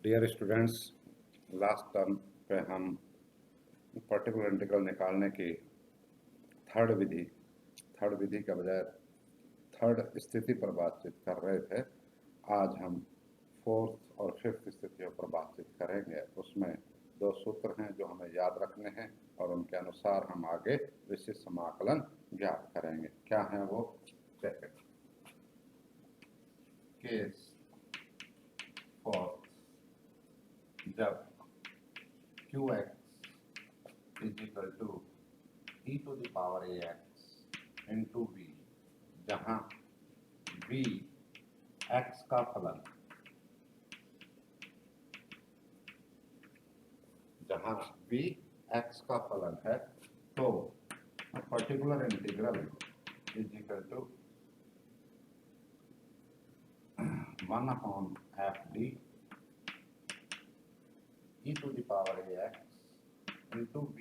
Dear students, last term पे हम particular integral निकालने की थर्ड विधि के बजाय थर्ड स्थिति पर बातचीत कर रहे थे। आज हम फोर्थ और फिफ्थ स्थितियों पर बातचीत करेंगे। उसमें दो सूत्र हैं जो हमें याद रखने हैं और उनके अनुसार हम आगे विशिष्ट समाकलन ज्ञात करेंगे। क्या है वो? चेक। केस फॉर जब qx is equal to e to the power ax into v, जहाँ v x का फलन, है, तो particular integral is equal to 1/f(d) e to the power ax into v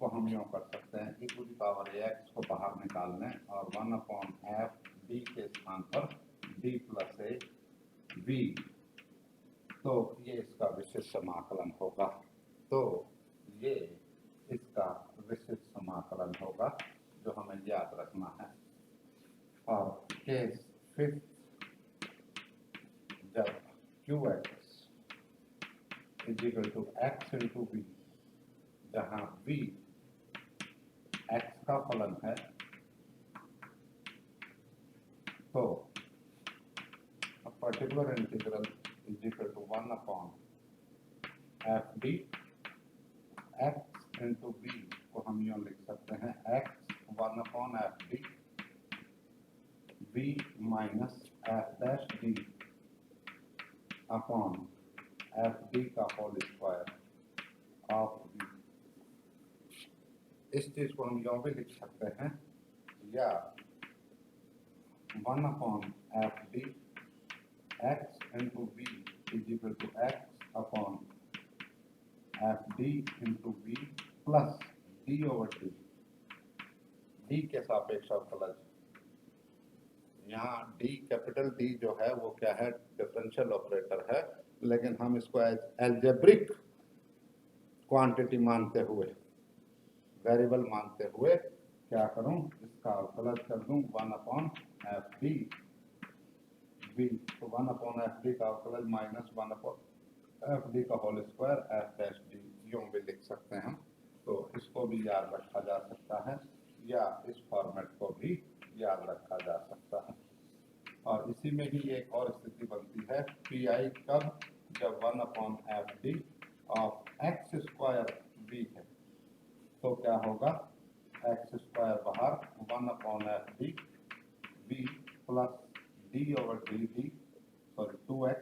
को हम यूँ कर सकते हैं, e to the power ax को बाहर निकाल लें और 1/f(d) के स्थान पर d प्लस a v, तो ये इसका विशिष्ट समाकलन होगा। तो ये इसका विशिष्ट समाकलन होगा जो हमें याद रखना है। और केस फिफ्थ, जब qx is equal to x into v, जहाँ v x का फलन है, तो particular integral is equal to 1/f(d) x into v को हम यूँ लिख सकते हैं, x 1/f(d) v minus f'(d) upon f(d) का होल स्क्वायर ऑफ v। इस चीज को हम यूँ भी लिख सकते हैं, या 1/f(d) x into v is equal to x upon f(d) into v plus d over d, d के सापेक्ष अवकलज। यहाँ d, कैपिटल D जो है वो क्या है? डिफरेंशियल ऑपरेटर है, लेकिन हम इसको एल्जेब्रिक क्वांटिटी मानते हुए, वेरिएबल मानते हुए क्या करूं? इसका अवकलज कर दूं 1/f(d) v, तो 1/f(d) का अवकलज माइनस 1/f(d) का होल स्क्वायर f'(d) यूँ भी लिख सकते हैं हम। तो इसको भी याद रखा जा सकता है, या इस फॉर्मेट को भी याद रखा जा सकता है। और इसी में ही एक और स्थिति बनती है, pi कब? जब 1/f(d) of x square v है, तो क्या होगा? x स्क्वायर बाहर, 1/f(d) v plus d over dd, sorry 2x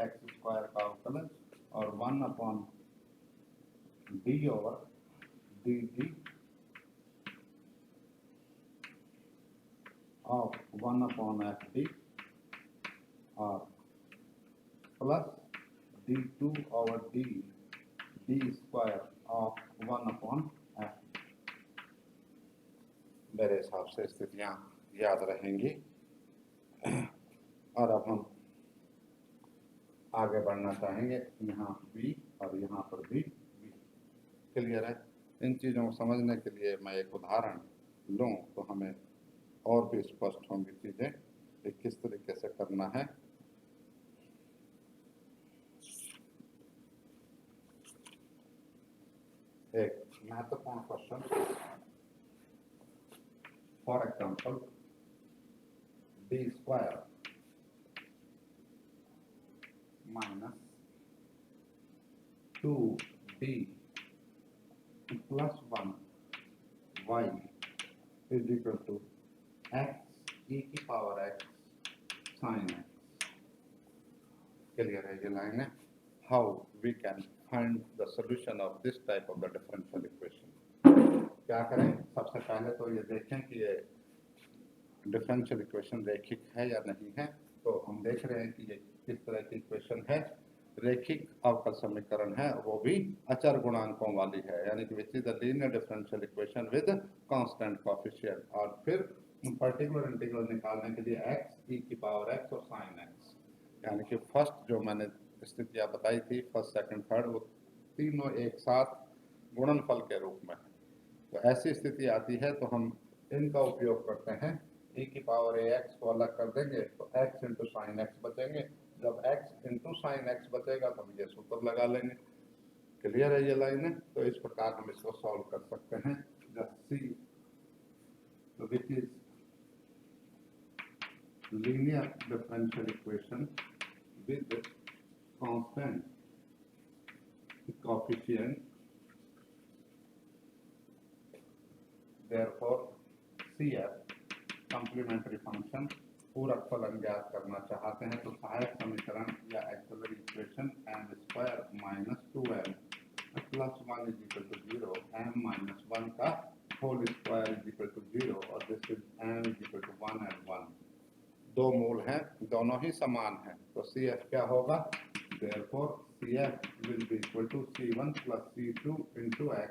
x square का अवकलन, और 1/d over dd of 1/f(d) और plus d2 over d square of 1/f। मेरे हिसाब से स्थितियां याद रहेंगी। और अब हम आगे बढ़ना चाहेंगे। यहाँ v और यहाँ पर भी v क्लियर है। इन चीज़ों को समझने के लिए मैं एक उदाहरण लूँ तो हमें और भी स्पष्ट होंगी चीज़ें कि किस तरीके से करना है। एक महत्वपूर्ण question, for example d square minus 2d plus 1 y is equal to x e की power x sine x। Clear है ये लाइन है? How we can find the solution of this type of the differential equation. क्या करें? सबसे पहले तो ये देखें कि ये डिफरेंशियल इक्वेशन रेखिक है या नहीं है। तो हम देख रहे हैं कि ये किस तरह की इक्वेशन है। रेखिक अवकल समीकरण है, वो भी अचर गुणांकों वाली है, यानी कि which is the linear differential equation with constant coefficient. और फिर पर्टिकुलर इंटीग्रल निकालने के लिए x e की पावर x और साइन x, यानी कि फर्स्ट जो मैंने स्थितियां बताई थी फर्स्ट सेकंड थर्ड, वो तीनों एक साथ गुणनफल के रूप में। तो ऐसी स्थिति आती है तो हम इनका उपयोग करते हैं। e की पावर ax को अलग कर देंगे तो x इंटू साइन एक्स बचेंगे। जब x इंटू साइन एक्स बचेगा तो हम ये सूत्र लगा लेंगे। क्लियर है ये लाइन है? तो इस प्रकार हम इसको सॉल्व कर सकते हैं। Just see which is linear differential equation with constant coefficient, therefore CF complementary function पूरक फलन ज्ञात करना चाहते हैं तो सहायक समीकरण या auxiliary equation m square minus 2m plus 1 is equal to 0, m minus 1 का whole square is equal to 0 और this is m is equal to 1 and 1। दो मूल हैं, दोनों ही समान हैं, तो CF क्या होगा? Therefore CF will be equal to C1 plus C2 into x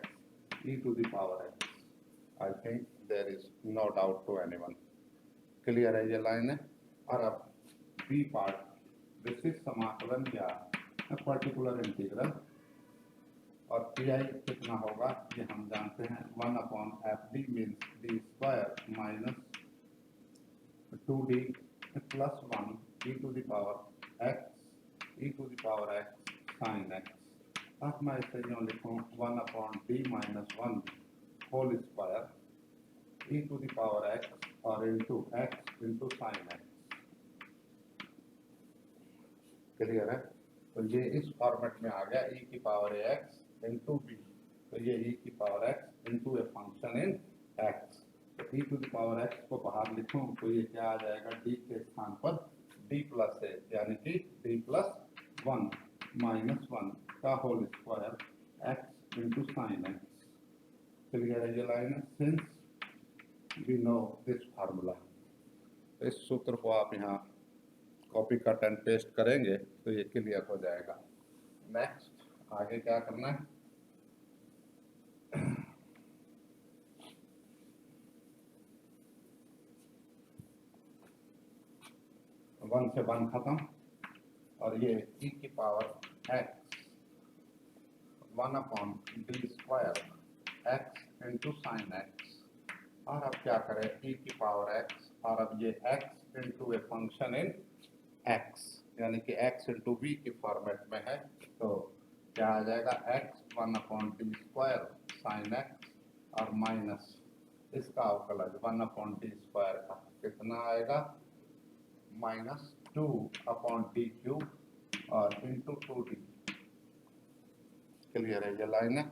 e to the power x. I think there is no doubt to anyone. Clear है ये लाइन है? और अब बी पार्ट, विशिष्ट समाकलन या पर्टिकुलर इंटीग्रल, और PI कितना होगा ये हम जानते हैं। 1/FD means d square minus 2d plus 1 e to the power x sin x। अब मैं इसे यूँ लिखूँ 1/d minus 1 whole square e to the power x और into x into sine x। Clear है? तो ये इस फॉर्मेट में आ गया e की पावर ax इंटू b। तो ये e की power x into a function in x। तो e to the power x को बाहर लिखूं तो ये क्या आ जाएगा? d के स्थान पर d प्लस a यानी कि d प्लस 1 माइनस 1 का whole square x into sine x। Clear है ये लाइन है? Since we know this formula, इस सूत्र को आप यहाँ कॉपी कट एंड पेस्ट करेंगे तो ये क्लियर हो जाएगा। नेक्स्ट आगे क्या करना है? 1 से 1 खत्म और ये e की power x 1/d square x into sine x। और अब क्या करें? e की पावर x और अब ये x into a function in x यानी कि x इंटू b की फॉर्मेट में है तो क्या आ जाएगा? x 1/d square sine x और माइनस इसका अवकलज 1/d स्क्वायर का कितना आएगा? माइनस 2/d क्यूब और इंटू 2d। क्लियर है ये लाइन है?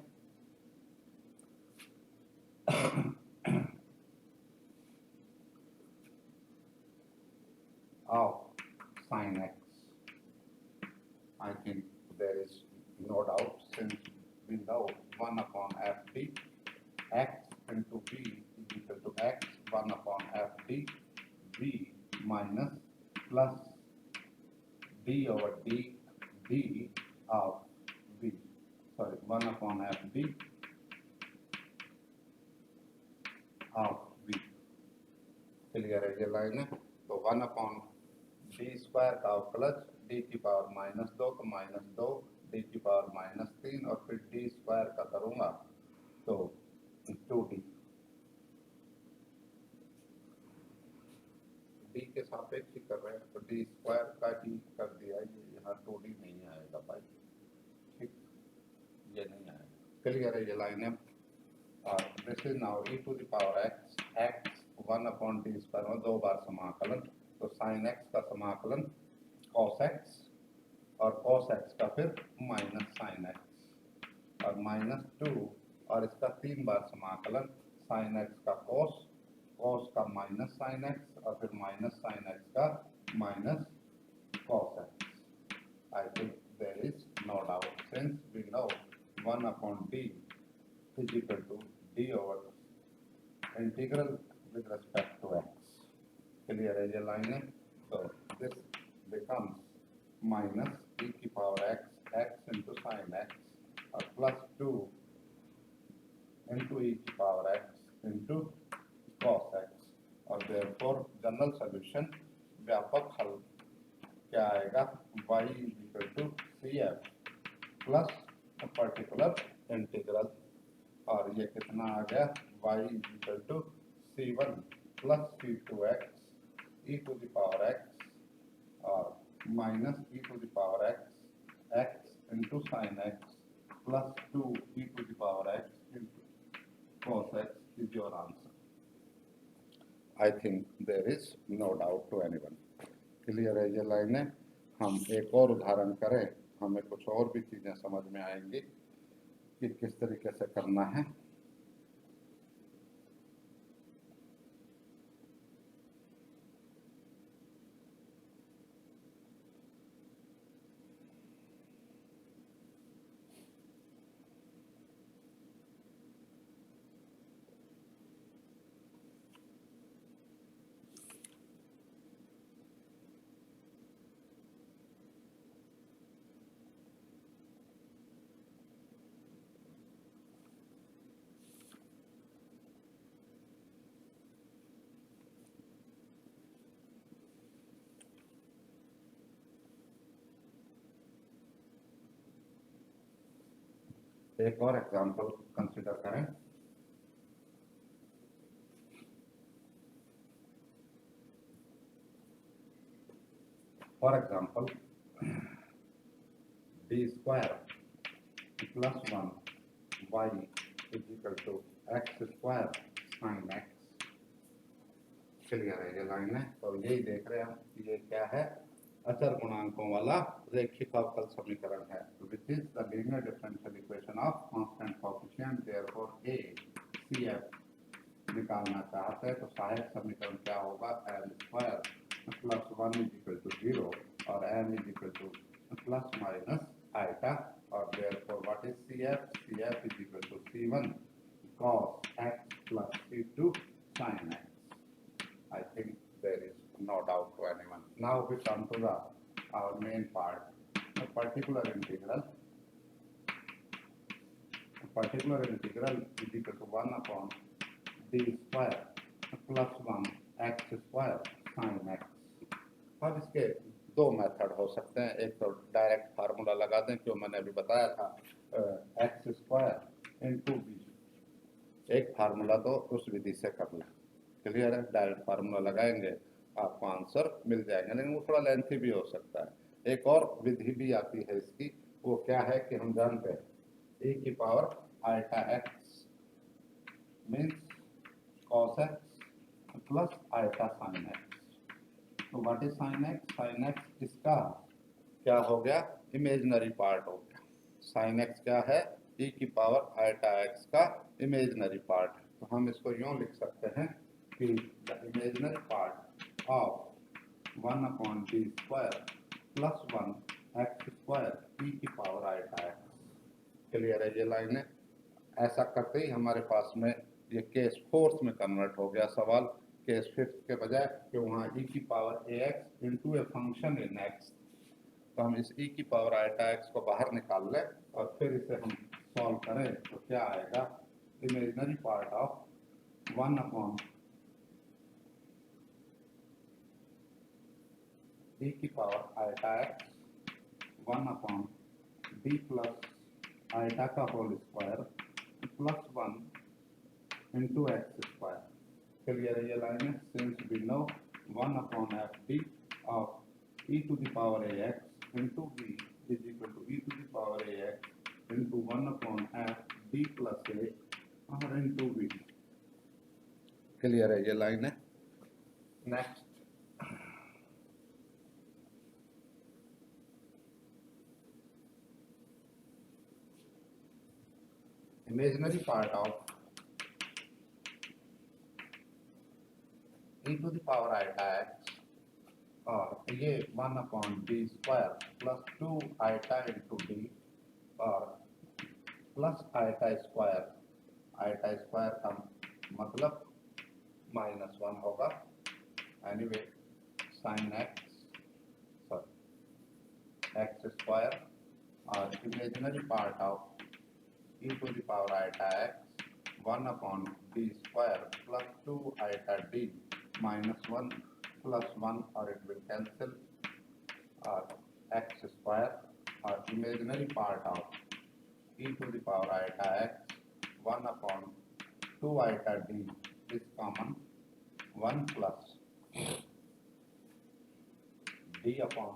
Of sine x। I think there is no doubt since we know 1/FD x into b is equal to x 1/FD b minus plus d over d of b, sorry 1/FD of b। Clear है ये line है? तो 1/d square का अवकलज d की power -2 तो -2 d की power -3 और फिर d स्क्वायर का करूँगा तो 2d। d के सापेक्ष ही कर रहे हैं तो d स्क्वायर का ही कर दिया, ये यहाँ 2d नहीं आएगा भाई, ठीक, ये नहीं आएगा। क्लियर है ये लाइन है? और this is now e to the power x 1/d square में 2 बार समाकलन, तो साइन x का समाकलन cos x और cos x का फिर माइनस साइन x और -2 और इसका 3 बार समाकलन साइन x का cos का माइनस साइन x और फिर माइनस साइन x का minus cos x। I think there is no doubt since we know 1/d is equal to d over integral with respect to x। Clear है ये line है? तो this becomes minus e की power x into sine x और plus 2 into e की power x into cos x और therefore general solution व्यापक हल क्या आएगा? y equal to CF plus particular integral, और ये कितना आ गया y equal to C1 plus C2x e to the power x और minus e to the power x into sine x plus 2 e to the power x into cos x is your answer. I think there is no doubt to anyone. Clear है ये लाइनें? हम एक और उदाहरण करें, हमें कुछ और भी चीज़ें समझ में आएंगी कि किस तरीके से करना है। एक और एग्जांपल कंसिडर करें। For example b square plus 1 y is equal to x square sine x। Clear है ये लाइन है? तो यही देख रहे हैं हम कि ये क्या है, अचर गुणांकों वाला रेखिक अवकल समीकरण है, which is the linear differential equation of constant coefficient, therefore a CF निकालना चाहते हैं तो सहायक समीकरण क्या होगा, m square plus 1 is equal to 0 और m is equal to plus minus iota, और therefore what is CF is equal to C1 cos x plus C2 sin x। I think there is no doubt to anyone. Now we come to our main part, the particular integral. The particular integral is equal to 1 upon d square plus 1 x square sin x। अब इसके दो method हो सकते हैं, एक तो direct formula लगा दें जो मैंने अभी बताया था x स्क्वायर इंटू बी, एक फार्मूला तो उस विधि से कर लें। क्लियर है? डायरेक्ट फार्मूला लगाएंगे आपको आंसर मिल जाएगा, लेकिन वो थोड़ा लेंथी भी हो सकता है। एक और विधि भी आती है इसकी, वो क्या है कि हम जानते हैं e की power iota x means cos x plus iota sine x। तो what is sine x? Sine x इसका क्या हो गया, इमेजिनरी पार्ट हो गया। साइन x क्या है, e की पावर आइटा x का इमेजिनरी पार्ट है। तो हम इसको यूं लिख सकते हैं कि the imaginary part of 1 upon d square plus 1 x square e की पावर आइटा x। क्लियर है ये लाइन है? ऐसा करते ही हमारे पास में ये केस फोर्थ में कन्वर्ट हो गया सवाल, केस फिफ्थ के बजाय कि वहाँ e की power ax into a function in x। तो हम इस e की पावर आइटा x को बाहर निकाल लें और फिर इसे हम सॉल्व करें तो क्या आएगा, imaginary part of 1 upon e की power iota x 1 upon d plus iota का whole square plus 1 into x square. Clear है ये लाइन है? Since we know 1 upon F D of e to the power ax into b is equal to e to the power ax into 1 upon F D plus a और into b। Clear है ये line है? Next imaginary part of e to the power iota x, और ये 1 upon d square plus 2 iota into d और plus iota square का मतलब -1 होगा। एनीवे साइन x स्क्वायर और imaginary part of e to the power iota x 1 upon d square plus 2 iota d minus 1 plus 1 और it will cancel और x square और part of e to the power iota x 1 upon 2 iota d is common 1 plus d upon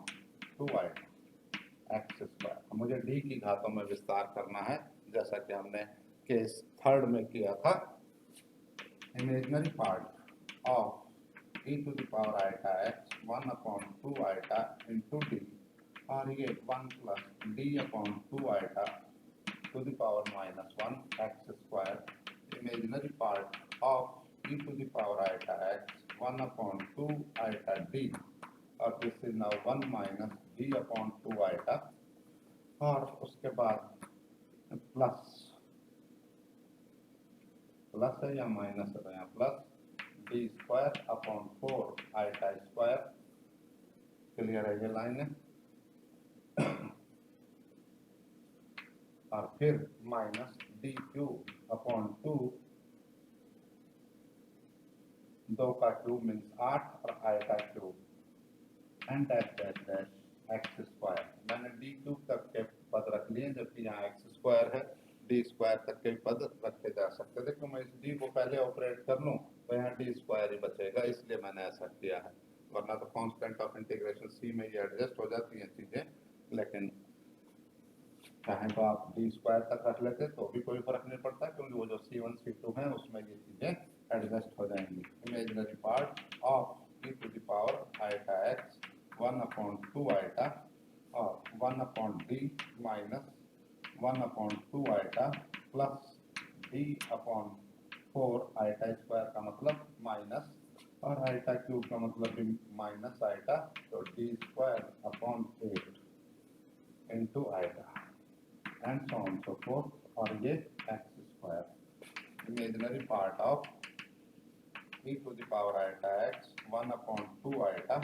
2 iota x square. मुझे D की घातों में विस्तार करना है जैसा कि हमने केस थर्ड में किया था। Imaginary part of e to the power iota x 1 upon 2 iota into D और ये 1 plus D upon 2 iota to the power minus 1 x square. Imaginary part of e to the power iota x 1 upon 2 iota D और this is now 1 minus D upon 2 iota और उसके बाद plus है या minus है, यहाँ plus D square upon 4 iota square. Clear है ये लाइन है। और फिर माइनस डी क्यूब अपॉन 2, 2 का क्यूब मीन्स 8 और iota cube and dash dash dash x square. मैंने डी क्यूब तक के पद रख लिए जबकि यहाँ एक्स स्क्वायर है, डी स्क्वायर तक के पद रखे जा सकते थे। मैं इस डी को पहले ऑपरेट कर लूँ तो यहाँ डी स्क्वायर ही बचेगा, इसलिए मैंने ऐसा किया है। वरना तो कांस्टेंट ऑफ इंटीग्रेशन सी में ये एडजस्ट हो जाती हैं चीज़ें, लेकिन चाहे तो आप डी स्क्वायर तक रख लेते तो भी कोई फर्क नहीं पड़ता क्योंकि वो जो C1 C2 है उसमें ये चीज़ें एडजस्ट हो जाएंगी। Imaginary part of e to the power iota x 1 upon 2 iota और 1 upon d minus 1 upon 2 iota plus D upon 4 iota square का मतलब माइनस और आइटा क्यूब का मतलब भी माइनस आइटा, तो d square upon 8 into iota and so on so forth और ये x square. Imaginary part of e to the power iota x 1 upon 2 iota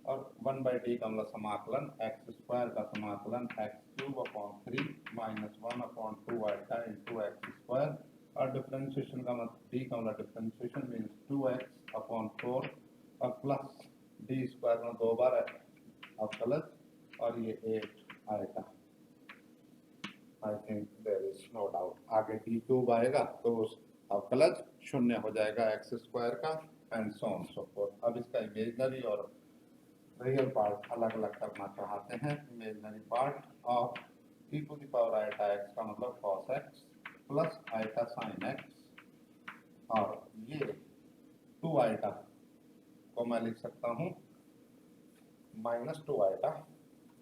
और 1 बाई डी का मतलब समाकलन एक्स स्क्वायर का समाकलन x cube upon 3 minus 1 upon 2 iota into x square और differentiation का मतलब डी का मतलब डिफरेंशिएशन मीन्स 2x अपॉन 4 और प्लस डी स्क्वायर में 2 बार अवकलज और ये 8 आएगा। I think there is no doubt. आगे डी क्यूब आएगा तो उस अवकलज शून्य हो जाएगा एक्स स्क्वायर का and so on so forth. अब इसका इमेजिनरी और रियल पार्ट अलग अलग करना चाहते हैं। Imaginary part of e to the power iota x का मतलब cos x plus iota sine x और ये 2 आइटा को मैं लिख सकता हूँ माइनस 2 आइटा।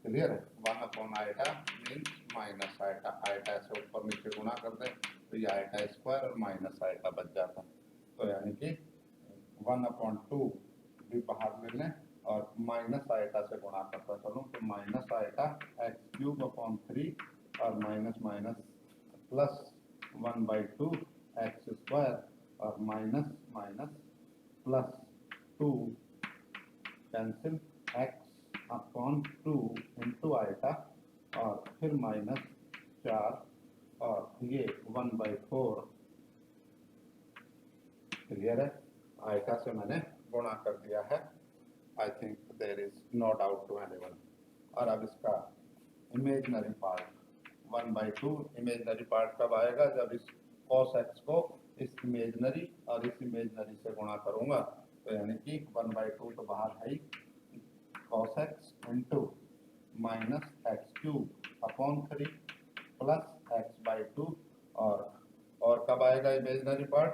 क्लियर है। 1 upon iota means minus iota, iota से ऊपर नीचे गुना कर दें तो ये आइटा स्क्वायर और माइनस आइटा बच जाता। तो यानी कि 1 अपॉन 2 भी बाहर ले लें और माइनस आइटा से गुणा करता चलूँ तो minus iota x cube upon 3 और minus minus plus 1 by 2 x square और minus minus plus 2 cancel x upon 2 into iota और फिर माइनस 4 और ये 1 बाई 4। क्लियर है। आइटा से मैंने गुणा कर दिया है। I think there is no doubt to anyone. और अब इसका imaginary part 1 by 2। Imaginary part कब आएगा? जब इस cos x को इस इमेजिनरी और इस इमेजिनरी से गुणा करूंगा तो यानी कि 1 बाई 2 तो बाहर है ही, cos x into minus x cube upon 3 plus x by 2 और कब आएगा इमेजिनरी पार्ट?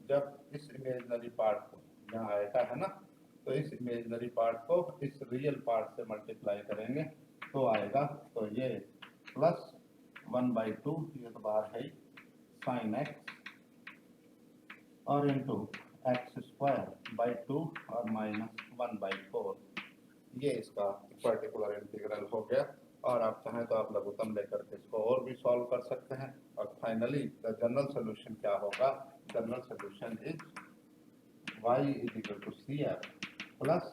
जब इस इमेजिनरी पार्ट को यहाँ आएगा है ना, तो इस इमेजिनरी पार्ट को इस रियल पार्ट से मल्टीप्लाई करेंगे तो आएगा। तो ये प्लस 1 बाई 2 ये तो बाहर है साइन एक्स और इंटू एक्स स्क्वायर बाई 2 और माइनस 1 बाई 4। ये इसका पर्टिकुलर इंटीग्रल हो गया। और आप चाहें तो आप लघुत्तम लेकर के इसको और भी सॉल्व कर सकते हैं। और फाइनली द जनरल सोल्यूशन क्या होगा? General solution is y is equal to C F plus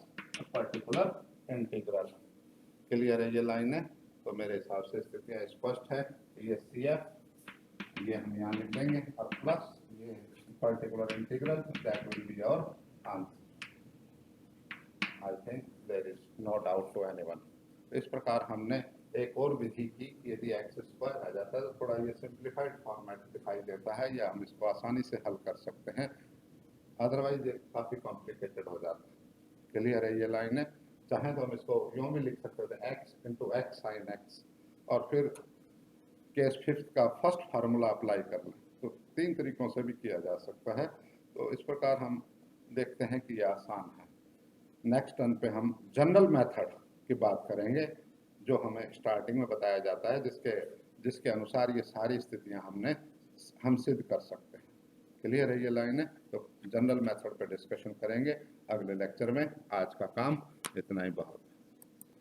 particular integral. Clear है ये लाइन है? तो मेरे हिसाब से स्थितियाँ स्पष्ट है। ये सी एफ ये हम यहाँ लिख देंगे और प्लस ये particular integral that will be your answer. I think there is no doubt to anyone. इस प्रकार हमने एक और विधि की कि यदि एक्स स्क्वायर आ जाता है तो थोड़ा ये सिंप्लीफाइड फॉर्मेट दिखाई देता है, या हम इसको आसानी से हल कर सकते हैं, अदरवाइज ये काफ़ी कॉम्प्लिकेटेड हो जाता है। क्लियर है ये लाइन है? चाहे तो हम इसको यूँ भी लिख सकते थे, x into x sign x, और फिर केस फिफ्थ का फर्स्ट फार्मूला अप्लाई कर लें, तो 3 तरीकों से भी किया जा सकता है। तो इस प्रकार हम देखते हैं कि ये आसान है। नेक्स्ट टर्न पे हम जनरल मेथड की बात करेंगे, जो हमें स्टार्टिंग में बताया जाता है, जिसके अनुसार ये सारी स्थितियां हम सिद्ध कर सकते हैं। क्लियर है ये लाइन है? तो जनरल मेथड पे डिस्कशन करेंगे अगले लेक्चर में। आज का काम इतना ही बहुत।